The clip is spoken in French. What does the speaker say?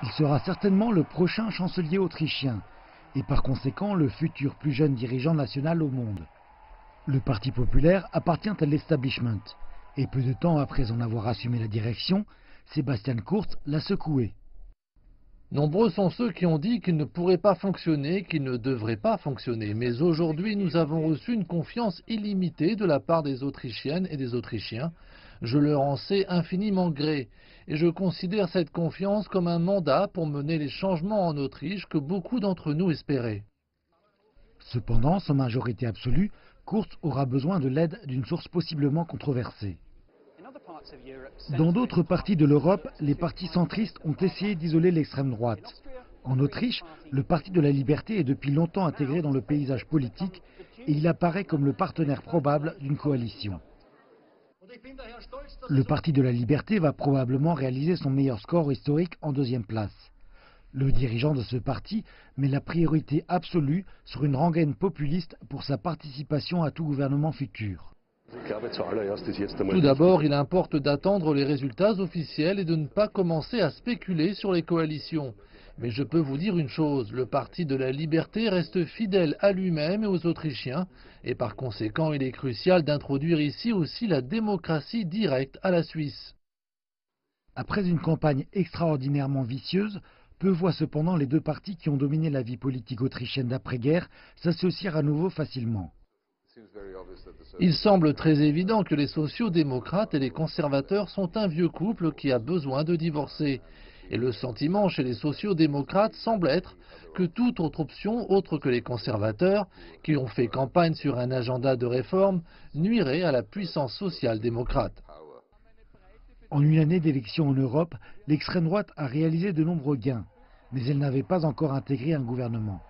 Il sera certainement le prochain chancelier autrichien et par conséquent le futur plus jeune dirigeant national au monde. Le Parti populaire appartient à l'establishment et peu de temps après en avoir assumé la direction, Sebastian Kurz l'a secoué. Nombreux sont ceux qui ont dit qu'il ne pourrait pas fonctionner, qu'il ne devrait pas fonctionner. Mais aujourd'hui, nous avons reçu une confiance illimitée de la part des Autrichiennes et des Autrichiens. Je leur en sais infiniment gré. Et je considère cette confiance comme un mandat pour mener les changements en Autriche que beaucoup d'entre nous espéraient. Cependant, sans majorité absolue, Kurz aura besoin de l'aide d'une source possiblement controversée. Dans d'autres parties de l'Europe, les partis centristes ont essayé d'isoler l'extrême droite. En Autriche, le Parti de la Liberté est depuis longtemps intégré dans le paysage politique et il apparaît comme le partenaire probable d'une coalition. Le Parti de la Liberté va probablement réaliser son meilleur score historique en deuxième place. Le dirigeant de ce parti met la priorité absolue sur une rengaine populiste pour sa participation à tout gouvernement futur. Tout d'abord, il importe d'attendre les résultats officiels et de ne pas commencer à spéculer sur les coalitions. Mais je peux vous dire une chose, le Parti de la Liberté reste fidèle à lui-même et aux Autrichiens, et par conséquent, il est crucial d'introduire ici aussi la démocratie directe à la Suisse. Après une campagne extraordinairement vicieuse, peu voient cependant les deux partis qui ont dominé la vie politique autrichienne d'après-guerre s'associer à nouveau facilement. Il semble très évident que les sociaux-démocrates et les conservateurs sont un vieux couple qui a besoin de divorcer. Et le sentiment chez les sociaux-démocrates semble être que toute autre option, autre que les conservateurs, qui ont fait campagne sur un agenda de réforme, nuirait à la puissance sociale démocrate. En une année d'élections en Europe, l'extrême droite a réalisé de nombreux gains, mais elle n'avait pas encore intégré un gouvernement.